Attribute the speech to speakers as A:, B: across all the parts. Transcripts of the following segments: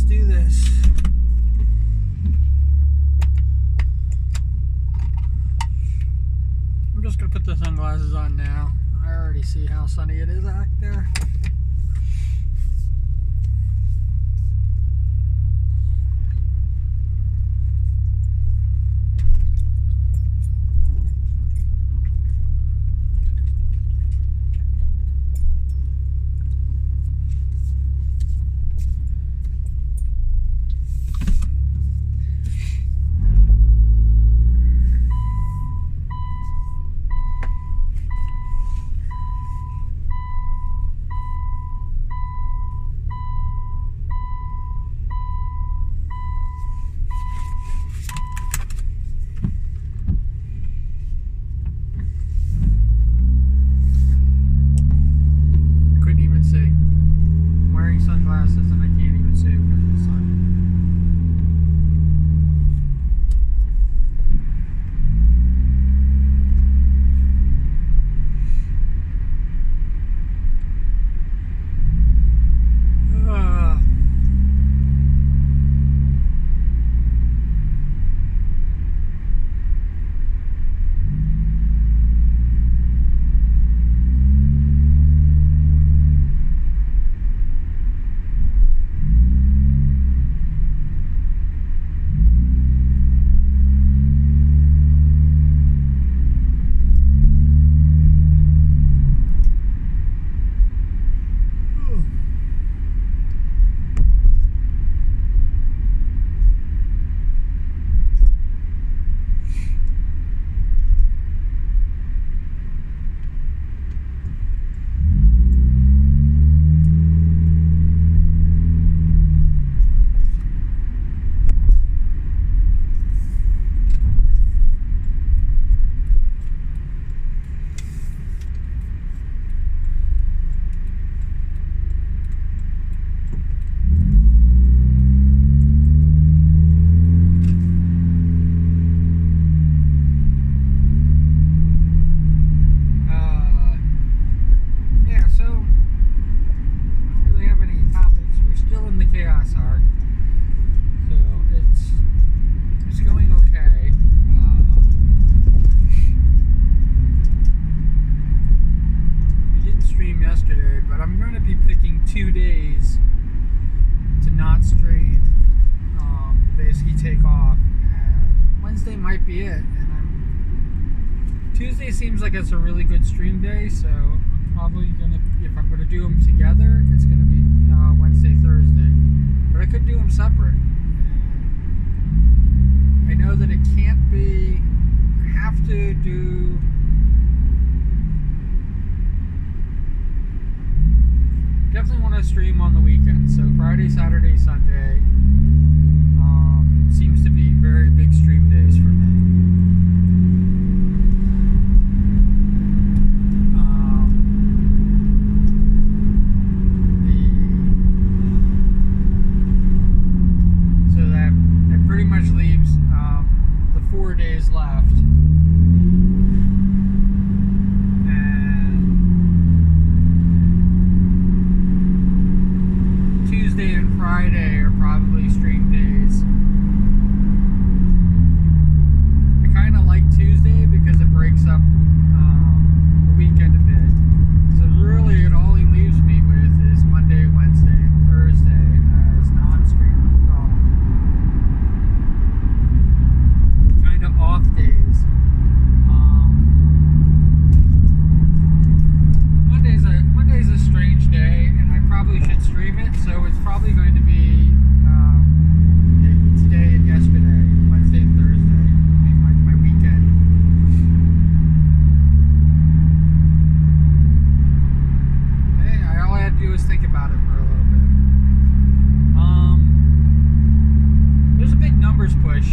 A: let's do this. I'm just gonna put the sunglasses on now. I already see how sunny it is out there. Sunglasses and I can't even see because of the sun. Yesterday, but I'm going to be picking 2 days to not stream, basically take off, and Wednesday might be it, and Tuesday seems like it's a really good stream day, so I'm probably going to, if I'm going to do them together, it's going to be Wednesday, Thursday, but I could do them separate, and I know that it can't be, I have to do definitely want to stream on the weekend. So Friday, Saturday, Sunday seems to be very big stream days for me. So that pretty much leaves the 4 days left. Tuesday and Friday are probably stream days. I kind of like Tuesday because it breaks up the weekend a bit. So really it all he leaves me with is Monday, Wednesday, and Thursday as non-stream, kind of off days. Monday's a strange day, and I probably should stream it, so it's probably going to be today and yesterday, Wednesday and Thursday, will be my weekend. Hey, all I had to do was think about it for a little bit. There's a big numbers push,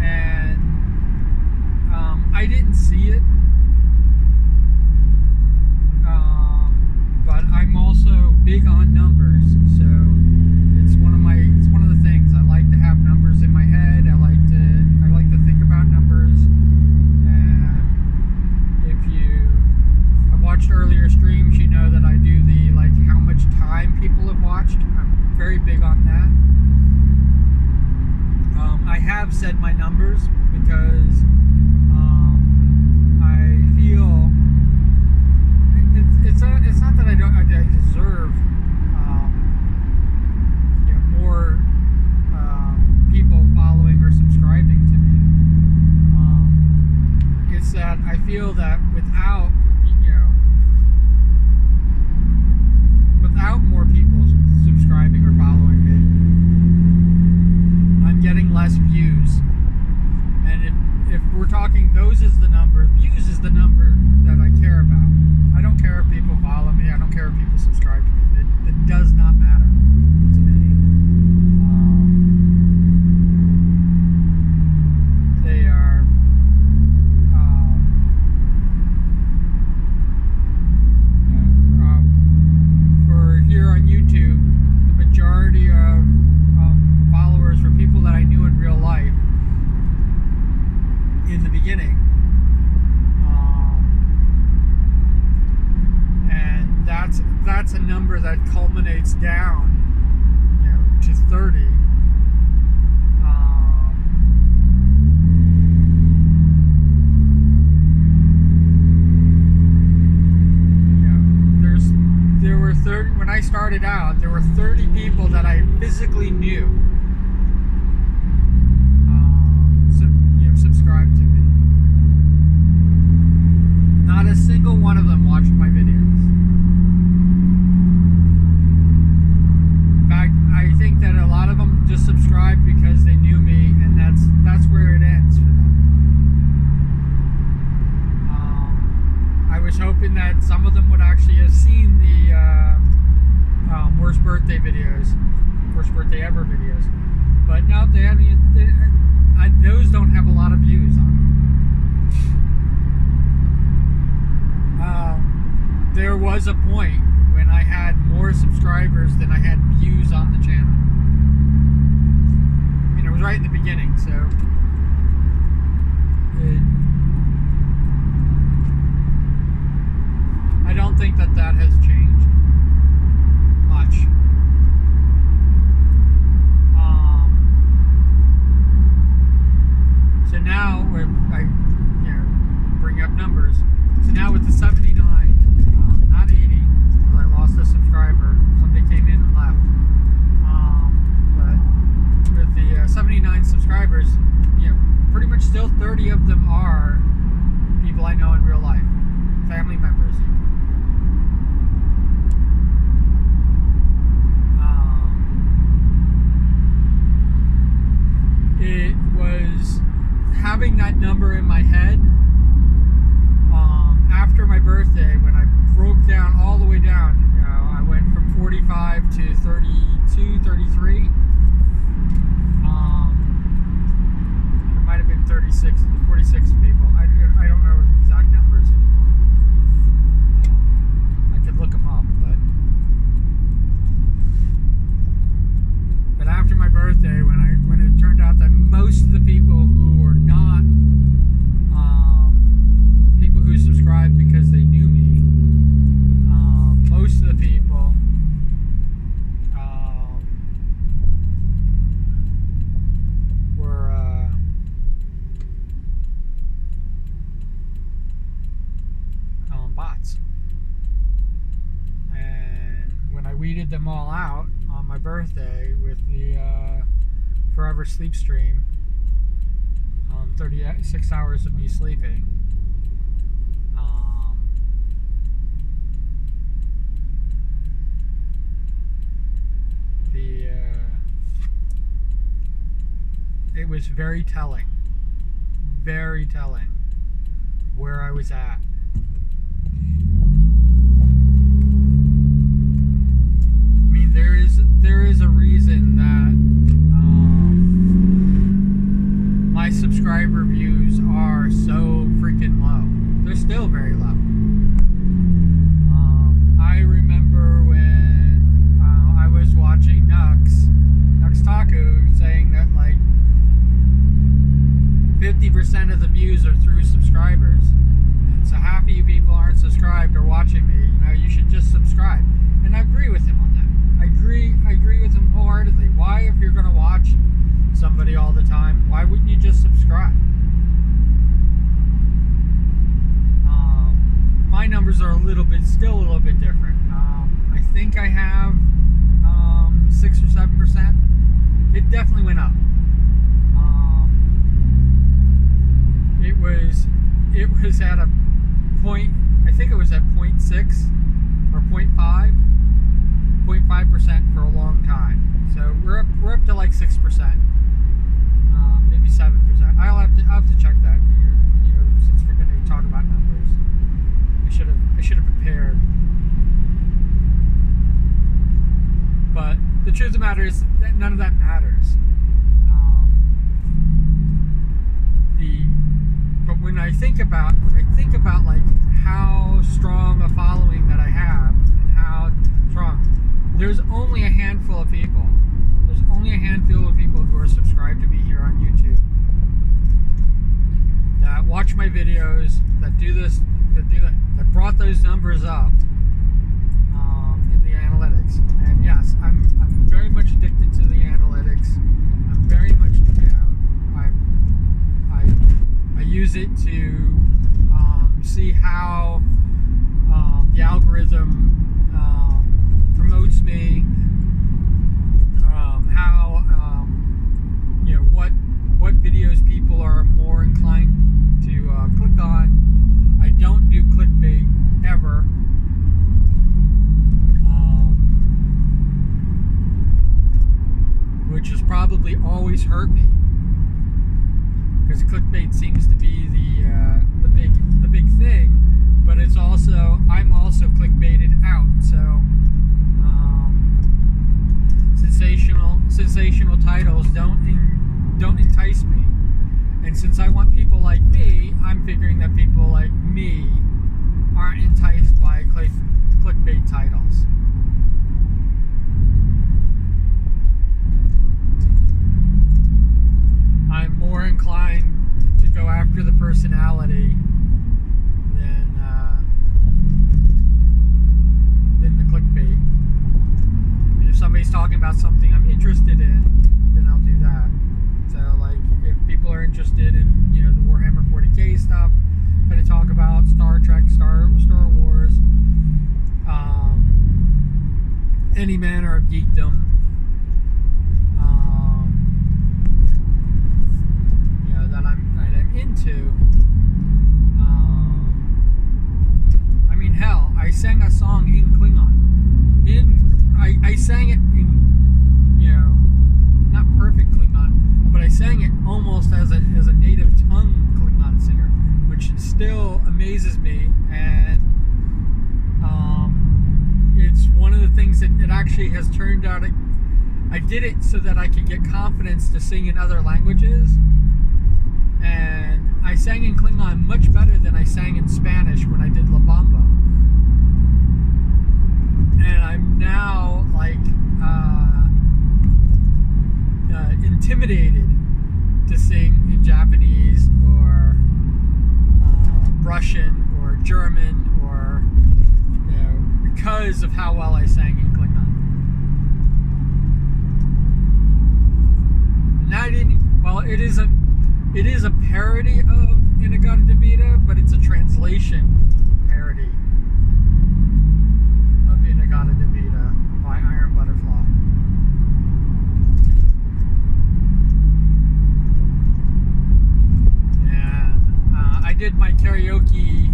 A: and I didn't see it. But I'm also big on numbers, so it's one of the things I like to have numbers in my head. I like to think about numbers, and if you have watched earlier streams, you know that I do the how much time people have watched. I'm very big on that. have said my numbers because I feel it's not that I deserve more people following or subscribing to me. It's that I feel that without more people subscribing or following me, I'm getting less views. And if we're talking those is the number, views is the number that I care about. I don't care if people follow me. I don't care if people subscribe to me. It does not matter to me. They are for here on YouTube, the majority of followers were people that I knew in real life in the beginning. And that's a number that culminates down, to 30. There were 30 when I started out. There were 30 people that I physically knew. Subscribed to me. Not a single one of them watched my videos. In fact, I think that a lot of them just subscribed because they knew me, and that's where it ends for them. I was hoping that some of them would actually have seen the worst birthday videos, worst birthday ever videos, but no, those don't have a lot of views on them. There was a point when I had more subscribers than I had views on the channel. I mean, it was right in the beginning, so I don't think that has changed much. So now, I bring up numbers. So now with the 79, not 80, because I lost a subscriber. Somebody came in and left. But with the 79 subscribers, pretty much still 30 of them are people I know in real life, family members. It was having that number in my head after my birthday, when I broke down all the way down. I went from 45 to 32, 33. It might have been 46 people. I don't know the exact numbers anymore. I could look them up, but after my birthday, when it turned out that most of the people who were not people who subscribed because they knew me, most of the people were bots. And when I weeded them all out on my birthday with the Forever Sleep Stream, 36 hours of me sleeping, it was very telling where I was at. I mean, there is a reason that my subscriber views are so freaking low. They're still very low. I remember when I was watching Nux Taku saying that like 50% of the views are through subscribers, and so half of you people aren't subscribed or watching me. You should just subscribe. And I agree with him on that. I agree with him wholeheartedly. Why, if you're going to watch somebody all the time, why would just subscribe. My numbers are still a little bit different. I think I have 6 or 7%. It definitely went up. It was at a point. I think it was at 0.6 or 0.5% for a long time. So we're up to like 6%, maybe 7%. I'll have to check that. Since we're going to talk about numbers, I should have prepared. But the truth of the matter is that none of that matters. But when I think about like how strong a following that I have and how strong, there's only a handful of people. There's only a handful of people who are subscribed to me here on YouTube, that watch my videos, that do this, that brought those numbers up in the analytics. And yes, I'm very much addicted to the analytics. I'm very much, I use it to see how the algorithm promotes me, how what videos people are more inclined to click on. I don't do clickbait ever. Which has probably always hurt me, because clickbait seems to be the big thing, but I'm also clickbaited out. So sensational titles don't entice me, and since I want people like me, I'm figuring that people like me aren't enticed by clickbait titles. I'm more inclined to go after the personality than the clickbait. And if somebody's talking about something I'm interested in, then I'll do that. So, like, if people are interested in, the Warhammer 40K stuff that I talk about, Star Trek, Star Wars, any manner of geekdom, that I'm into. I mean, hell, I sang a song in Klingon. I sang it in, not perfect Klingon, but I sang it almost as a native tongue Klingon singer, which still amazes me. And it's one of the things that it actually has turned out. I did it so that I could get confidence to sing in other languages. And I sang in Klingon much better than I sang in Spanish when I did La Bamba. And I'm now intimidated to sing in Japanese or Russian or German, or because of how well I sang in Klingon. And I didn't. Well, it is a parody of In-A-Gadda-Da-Vida, but it's a translation parody of In-A-Gadda-Da-Vida by Iron Butterfly. And I did my karaoke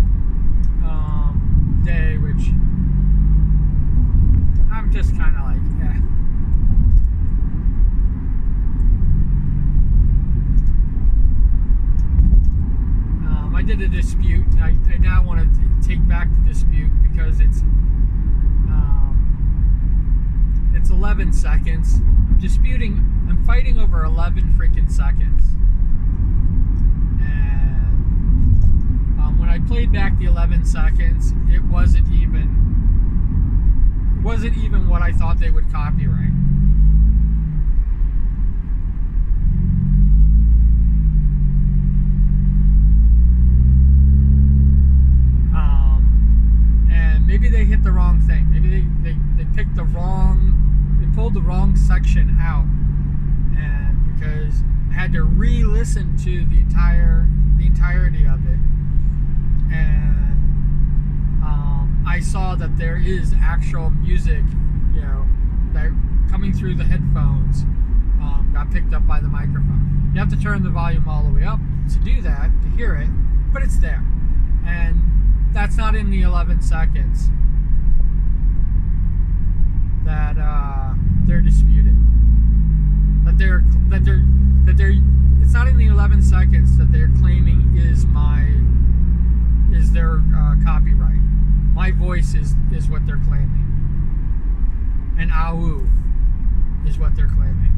A: day, which I'm just kind of like, eh. I did a dispute, and I now want to take back the dispute because it's 11 seconds. I'm fighting over 11 freaking seconds. And when I played back the 11 seconds, it wasn't even what I thought they would copyright. Maybe they hit the wrong thing. Maybe they picked they pulled the wrong section out. And because had to re-listen to the entirety of it, and I saw that there is actual music, that coming through the headphones got picked up by the microphone. You have to turn the volume all the way up to do that, to hear it, but it's there. And that's not in the 11 seconds that they're disputing. It's not in the 11 seconds that they're claiming is their copyright. My voice is what they're claiming. And AU is what they're claiming.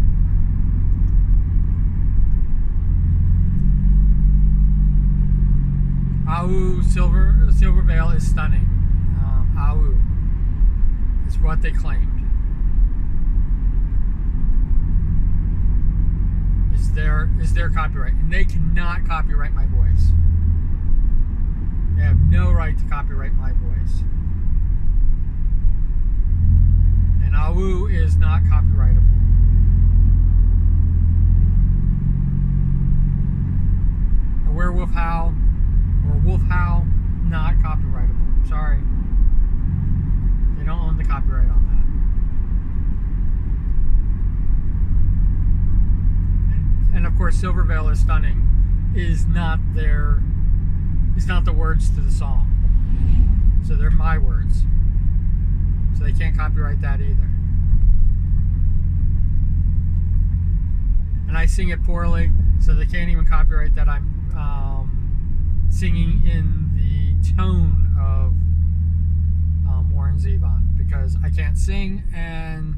A: AU Silver Veil is stunning. AU is what they claimed. Is their copyright, and they cannot copyright my voice. They have no right to copyright my voice. And AU is not copyrightable. A werewolf howl or a wolf howl, not copyrightable. Sorry. They don't own the copyright on that. And of course, Silver Veil is Stunning is not the words to the song. So they're my words. So they can't copyright that either. And I sing it poorly, so they can't even copyright that I'm singing in the tone of Warren Zevon, because I can't sing and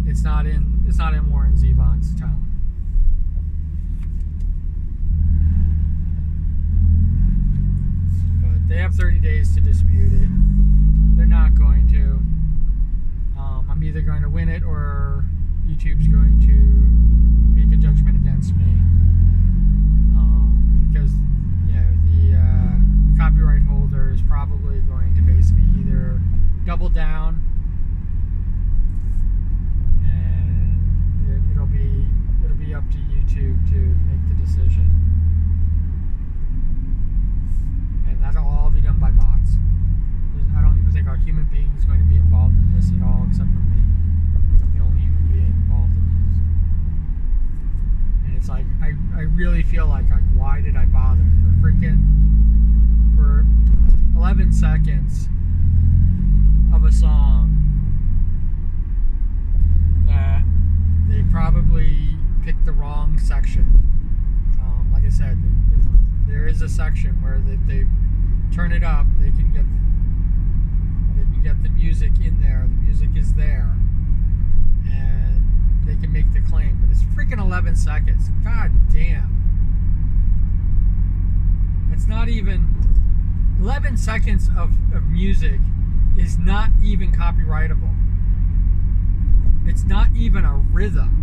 A: it's not in Warren Zevon's tone. But they have 30 days to dispute it. They're not going to. I'm either going to win it or YouTube's going to make a judgment against me. Because the copyright holder is probably going to basically either double down, and it'll be up to YouTube to make the decision, and that'll all be done by bots. I don't even think our human being is going to be involved in this at all, except for me. I'm the only human being involved in this. And it's like, I really feel like why did I bother? For 11 seconds of a song that they probably picked the wrong section. Like I said, there is a section where they turn it up, they can get the music in there. The music is there, and they can make the claim. But it's freaking 11 seconds. God damn! It's not even 11 seconds of music is not even copyrightable. It's not even a rhythm.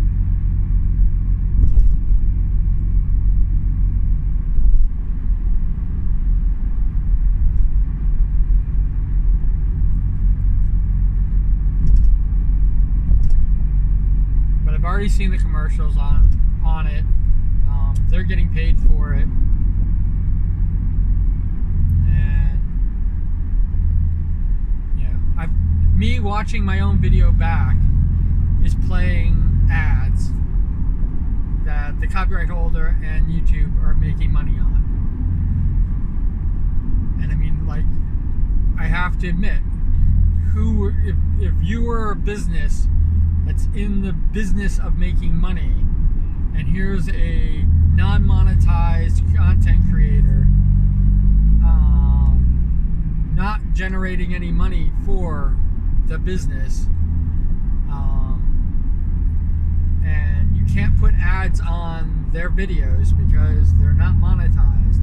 A: I've already seen the commercials on it. They're getting paid for it, and me watching my own video back is playing ads that the copyright holder and YouTube are making money on. And I mean, like, I have to admit, if you were a business that's in the business of making money, and here's a non-monetized content creator not generating any money for the business, and you can't put ads on their videos because they're not monetized,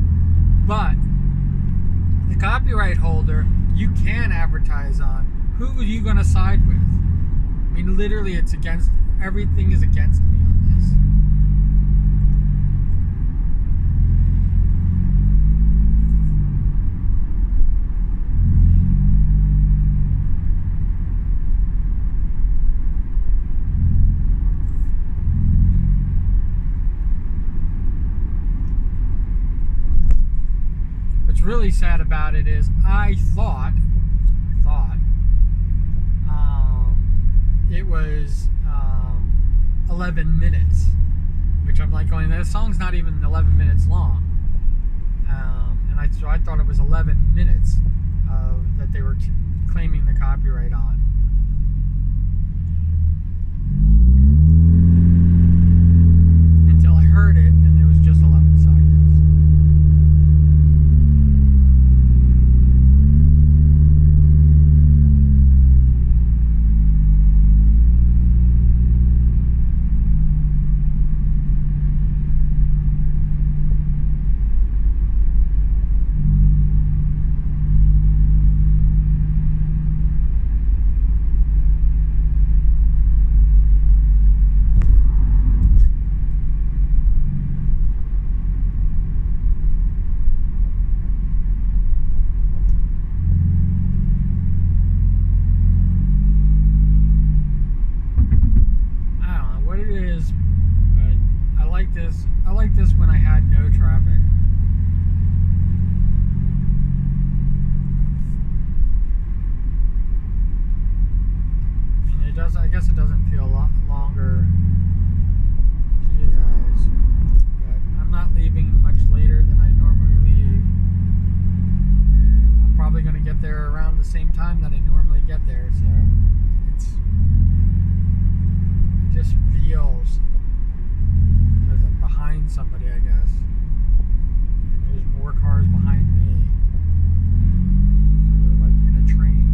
A: but the copyright holder you can advertise on, who are you going to side with? I mean, literally, everything is against me on this. really sad about it is I thought it was 11 minutes, which I'm like going, this song's not even 11 minutes long. So I thought it was 11 minutes that they were claiming the copyright on. Until I heard it, and it was just 11 seconds. I like this when I had no traffic. I mean, I guess it doesn't feel a lot longer to you guys, but I'm not leaving much later than I normally leave, and I'm probably going to get there around the same time that I normally get there, so it just feels because I'm behind somebody, I guess. And there's more cars behind me. So we're like in a train.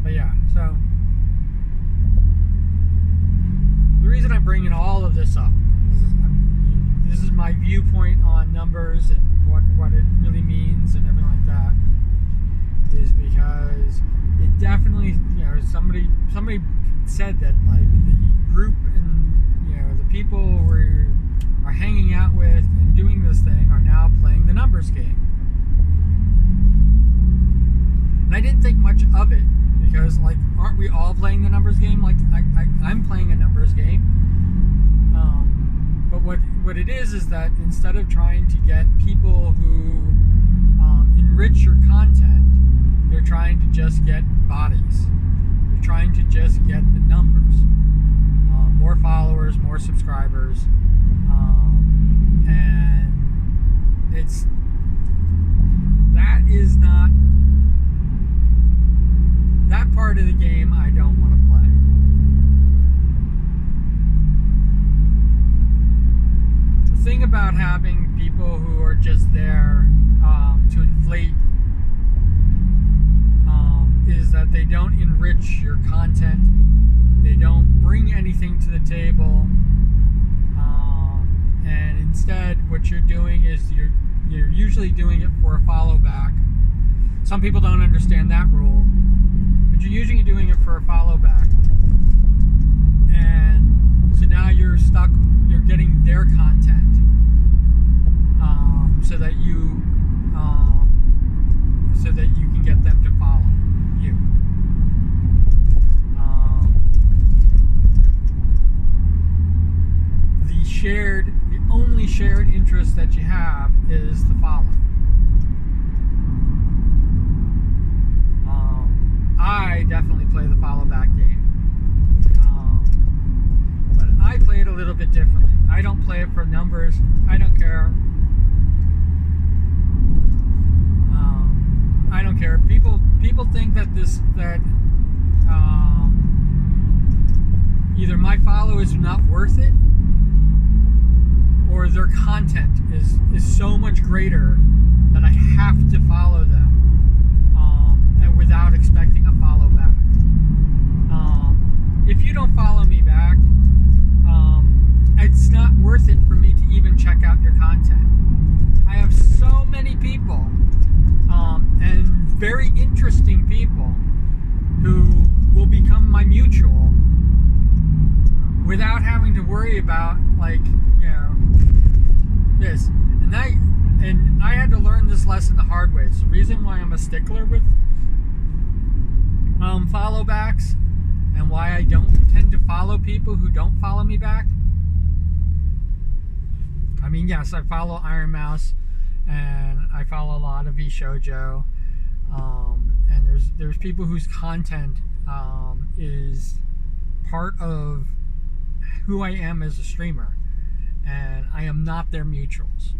A: But yeah, so the reason I'm bringing all of this up is my viewpoint on numbers and what it really means and everything like that, is because it definitely, somebody said that, like, the group and the people we are hanging out with and doing this thing are now playing the numbers game. And I didn't think much of it because, like, aren't we all playing the numbers game? Like, I'm playing a numbers game. But what it is that instead of trying to get people who enrich your content, they're trying to just get bodies. They're trying to just get the numbers. More followers, more subscribers. And that part of the game I don't want to play. The thing about having people who are just there to inflate is that they don't enrich your content. They don't bring anything to the table. And instead, what you're doing is you're usually doing it for a follow back. Some people don't understand that rule, but you're usually doing it for a follow back. And so now you're stuck, you're getting their content so that you can get them to follow you. The only shared interest that you have is the follow. I definitely play the follow back game. But I play it a little bit differently. I don't play it for numbers. I don't care. I don't care. People think that either my follow is not worth it, or their content is so much greater that I have to follow them, and without expecting a follow back. If you don't follow me back, it's not worth it for me to even check out your content. I have so many people, and very interesting people, who will become my mutual without having to worry about, like, this. And I had to learn this lesson the hard way. It's the reason why I'm a stickler with follow backs and why I don't tend to follow people who don't follow me back. I mean, yes, I follow Iron Mouse and I follow a lot of VShojo. And there's people whose content is part of who I am as a streamer, and I am not their mutuals.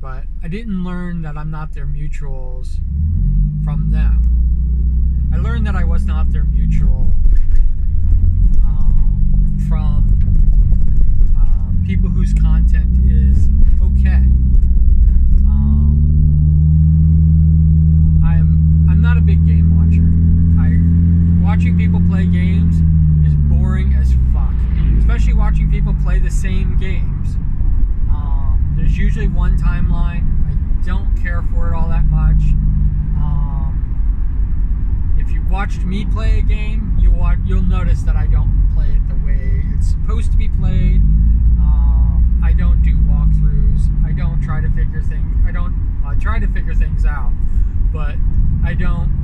A: But I didn't learn that I'm not their mutuals from them. I learned that I was not their mutual from people whose content is okay. I'm not a big game watcher. Watching people play games is boring as fuck, especially watching people play the same games. There's usually one timeline. I don't care for it all that much. If you watched me play a game, you'll notice that I don't play it the way it's supposed to be played. I don't do walkthroughs. I don't try to figure things. I try to figure things out, but I don't.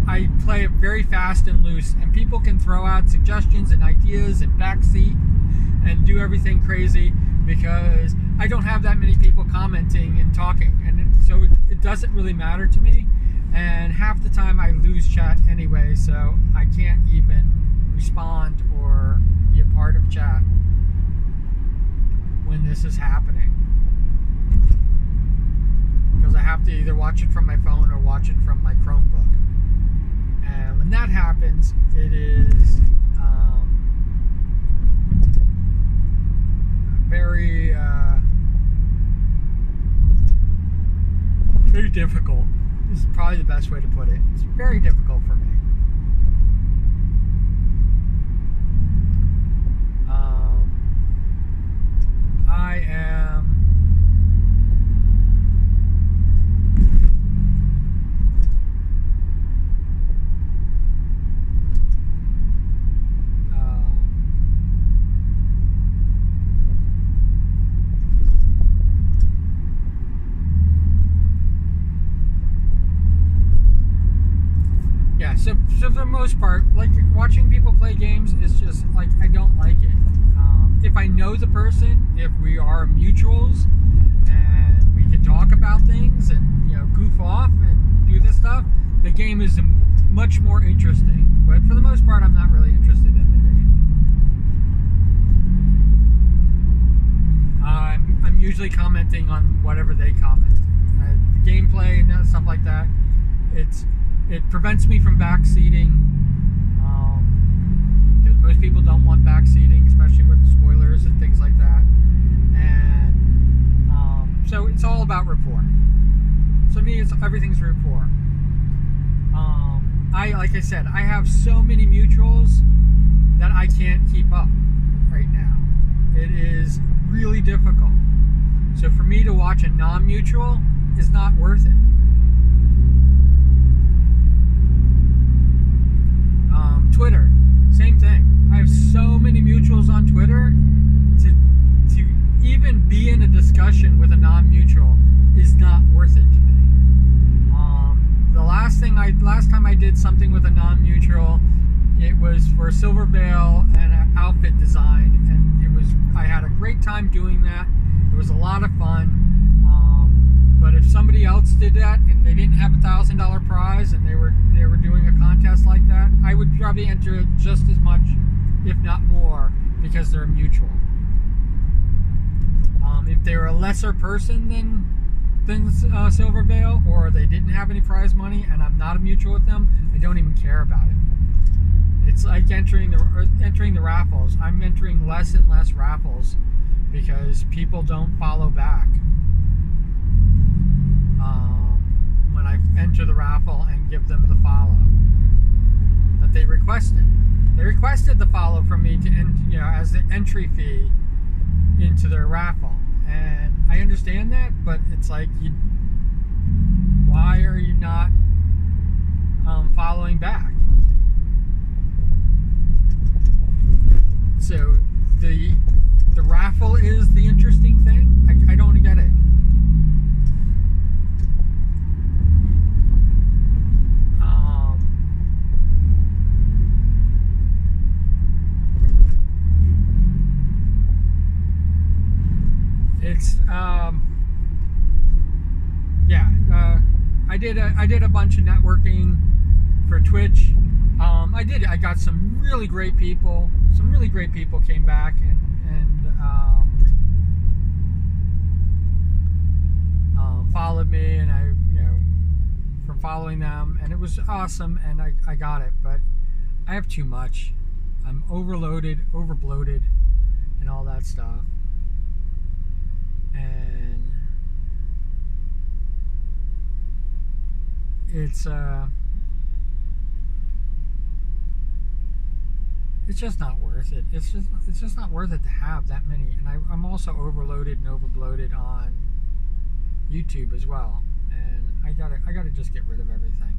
A: I play it very fast and loose, and people can throw out suggestions and ideas and backseat and do everything crazy because I don't have that many people commenting and talking, and so it doesn't really matter to me. And half the time I lose chat anyway, so I can't even respond or be a part of chat when this is happening, because I have to either watch it from my phone or watch it from my Chromebook. And when that happens, it is very very difficult. This is probably the best way to put it. It's very difficult for me. I am So for the most part, like, watching people play games is just like, I don't like it. If I know the person, if we are mutuals and we can talk about things and, you know, goof off and do this stuff, the game is much more interesting. But for the most part, I'm not really interested in the game. I'm usually commenting on whatever they comment. The gameplay and stuff like that, it prevents me from backseating, because most people don't want backseating, especially with spoilers and things like that. And so it's all about rapport. So to me, everything's rapport. Like I said, I have so many mutuals that I can't keep up right now. It is really difficult. So for me to watch a non-mutual is not worth it. Twitter, same thing. I have so many mutuals on Twitter. To even be in a discussion with a non-mutual is not worth it to me. The last time I did something with a non-mutual, it was for Silver Veil and an outfit design, and I had a great time doing that. It was a lot of fun. But if somebody else did that and they didn't have $1,000 prize and they were doing a contest like that, I would probably enter just as much, if not more, because they're a mutual. If they were a lesser person than Silver Veil, or they didn't have any prize money and I'm not a mutual with them, I don't even care about it. It's like entering the raffles. I'm entering less and less raffles because people don't follow back. When I enter the raffle and give them the follow that they requested. They requested the follow from me as the entry fee into their raffle. And I understand that, but it's like, why are you not following back? So the raffle is the interesting thing. I don't get it. yeah, I did a bunch of networking for Twitch. I got some really great people. Some really great people came back and followed me, and from following them, and it was awesome, and I got it. But I have too much. I'm overloaded, overbloated, and all that stuff. And it's just not worth it. It's just not worth it to have that many. And I'm also overloaded and overbloated on YouTube as well. And I gotta just get rid of everything.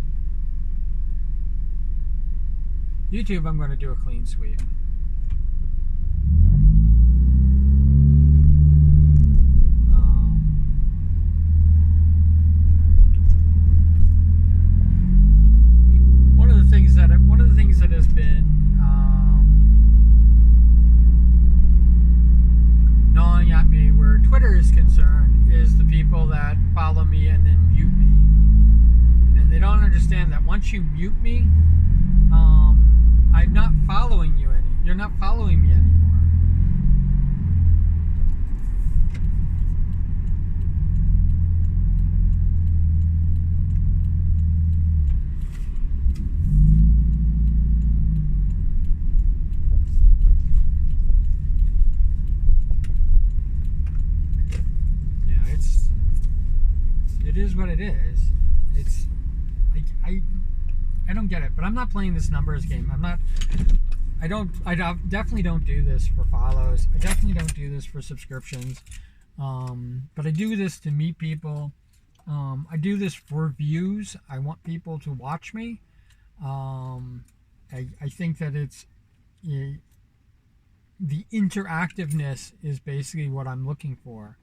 A: YouTube, I'm gonna do a clean sweep. One of the things that has been gnawing at me where Twitter is concerned is the people that follow me and then mute me. And they don't understand that once you mute me, I'm not following you you're not following me anymore. It is what it is. It's like I don't get it, but I'm not playing this numbers game. I definitely don't do this for follows. I definitely don't do this for subscriptions. But I do this to meet people. I do this for views. I want people to watch me. I think that it's the interactiveness is basically what I'm looking for,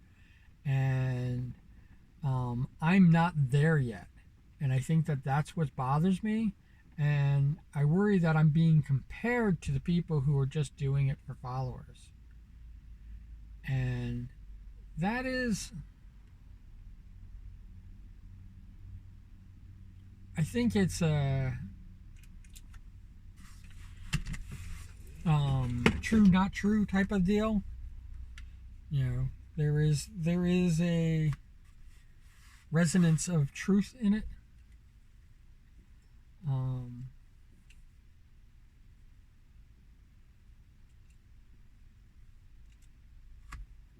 A: and I'm not there yet, and I think that that's what bothers me, and I worry that I'm being compared to the people who are just doing it for followers, and that is, I think it's a true not true type of deal. There is a resonance of truth in it.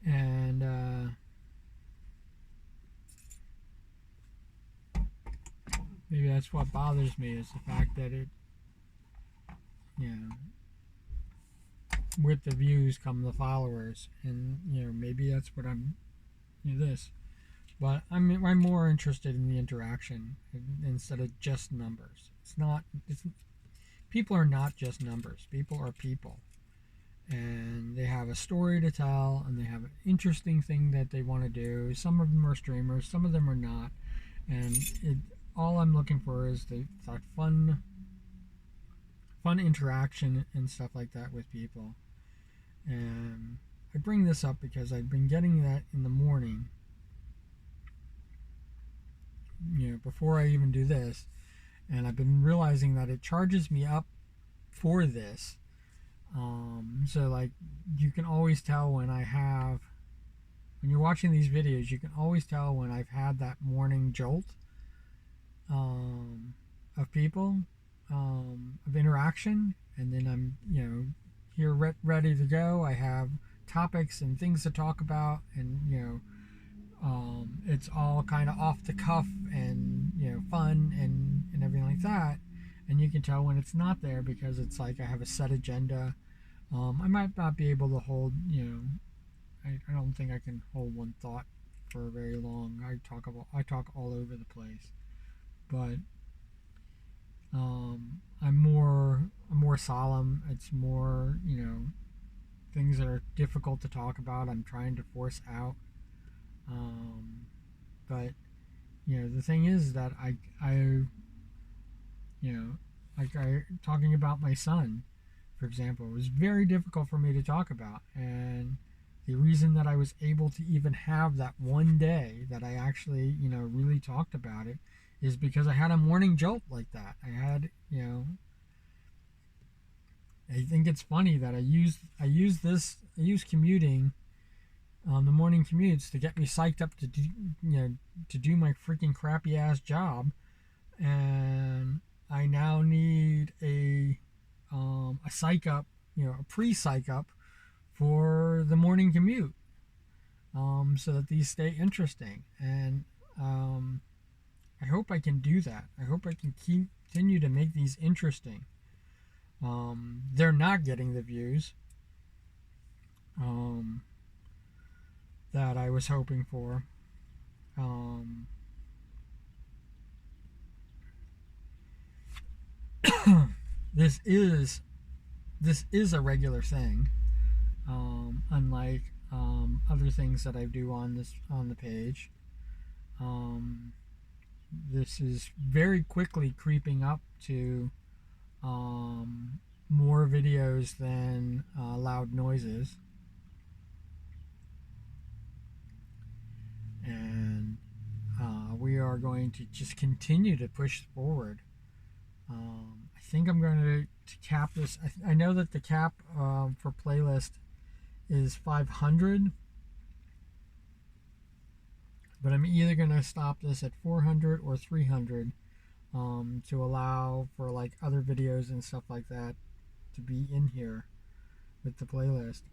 A: And maybe that's what bothers me, is the fact that it, with the views come the followers, and maybe that's what I'm this. But I'm more interested in the interaction instead of just numbers. People are not just numbers. People are people, and they have a story to tell, and they have an interesting thing that they want to do. Some of them are streamers, some of them are not, and all I'm looking for is that fun interaction and stuff like that with people. And I bring this up because I've been getting that in the morning. Before I even do this, and I've been realizing that it charges me up for this. So like, you can always tell when you're watching these videos, you can always tell when I've had that morning jolt of people, of interaction, and then I'm here ready to go. I have topics and things to talk about, and it's all kind of off the cuff and fun and everything like that. And you can tell when it's not there, because it's like I have a set agenda. I might not be able to hold, I don't think I can hold one thought for very long. I talk all over the place, but I'm more solemn. It's more, things that are difficult to talk about, I'm trying to force out. But the thing is that I talking about my son, for example, it was very difficult for me to talk about, and The reason that I was able to even have that one day that I actually, really talked about it is because I had a morning jolt like that. I think it's funny that I use commuting, the morning commutes, to get me psyched up to do my freaking crappy ass job, and I now need a psych up, a pre psych up for the morning commute, so that these stay interesting. And um, I hope I can do that. I hope I can continue to make these interesting. They're not getting the views um, that I was hoping for. Um, this is this is a regular thing, unlike other things that I do on the page. Um, this is very quickly creeping up to um, more videos than loud noises, and we are going to just continue to push forward. I think I'm going to cap this. I know that the cap for playlist is 500, but I'm either going to stop this at 400 or 300, to allow for like other videos and stuff like that to be in here with the playlist.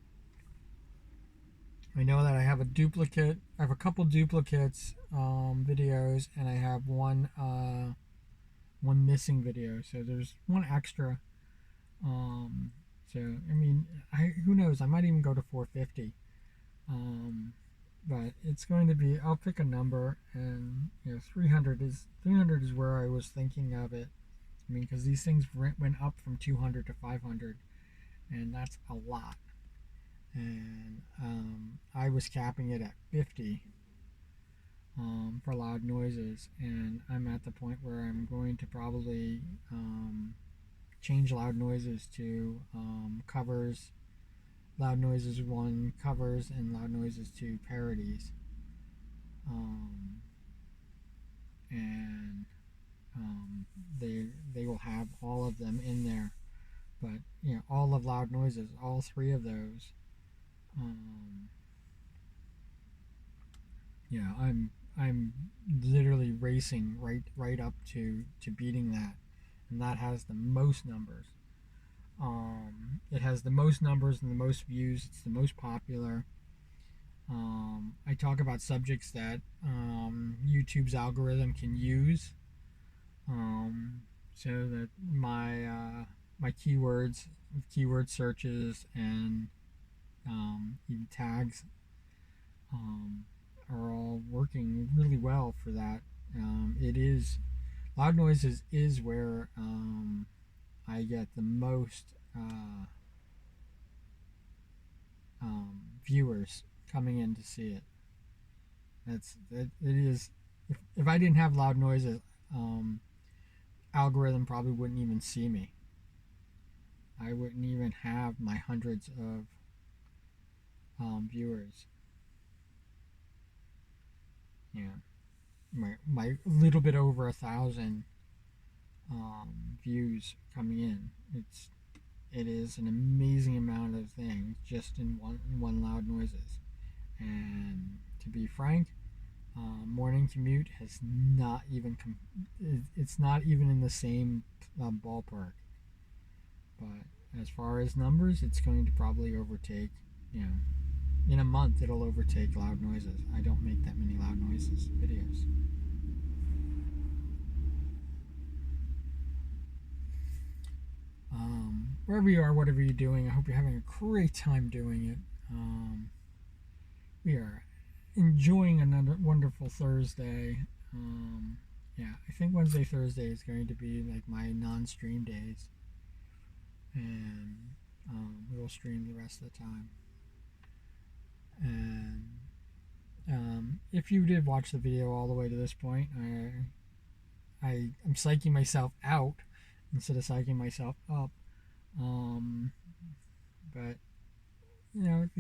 A: I know that I have a duplicate. I have a couple duplicates videos, and I have one missing video. So there's one extra. So I mean, who knows? I might even go to 450. Um, but it's going to be. I'll pick a number, and 300 is where I was thinking of it. I mean, because these things went up from 200 to 500, and that's a lot. And I was capping it at 50 for loud noises, and I'm at the point where I'm going to probably change loud noises to covers, loud noises 1 covers, and loud noises 2 parodies. And they will have all of them in there, but all of loud noises, all 3 of those. I'm literally racing right up to beating that, and that has the most numbers. It has the most numbers and the most views. It's the most popular. I talk about subjects that YouTube's algorithm can use, so that my keyword searches, and even tags are all working really well for that. It is loud noises is where I get the most viewers coming in to see it. It is. If I didn't have loud noises, algorithm probably wouldn't even see me. I wouldn't even have my hundreds of viewers. Yeah, my little bit over 1,000 views coming in. It is an amazing amount of things just in one loud noises. And to be frank, morning commute has not even it's not even in the same ballpark. But as far as numbers, it's going to probably overtake. In a month it'll overtake loud noises. I don't make that many loud noises videos. Wherever you are, whatever you're doing, I hope you're having a great time doing it. We are enjoying another wonderful Thursday. Yeah, I think Wednesday, Thursday is going to be like my non-stream days, and we will stream the rest of the time. And if you did watch the video all the way to this point, I'm psyching myself out instead of psyching myself up. But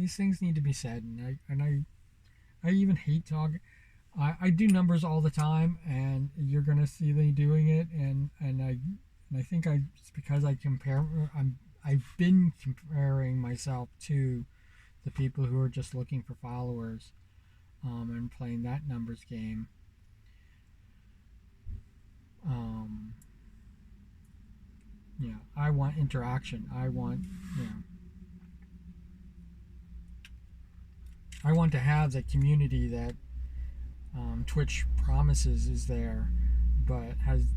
A: these things need to be said, and I even hate talking. I do numbers all the time, and you're gonna see me doing it, and I think it's because I've been comparing myself to the people who are just looking for followers, and playing that numbers game. Um, yeah, I want interaction. I want to have the community that Twitch promises is there, but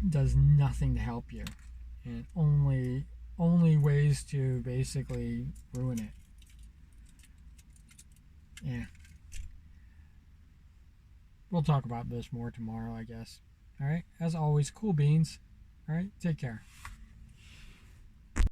A: does nothing to help you, and only ways to basically ruin it. Yeah, we'll talk about this more tomorrow, I guess. All right, as always, cool beans. All right, take care.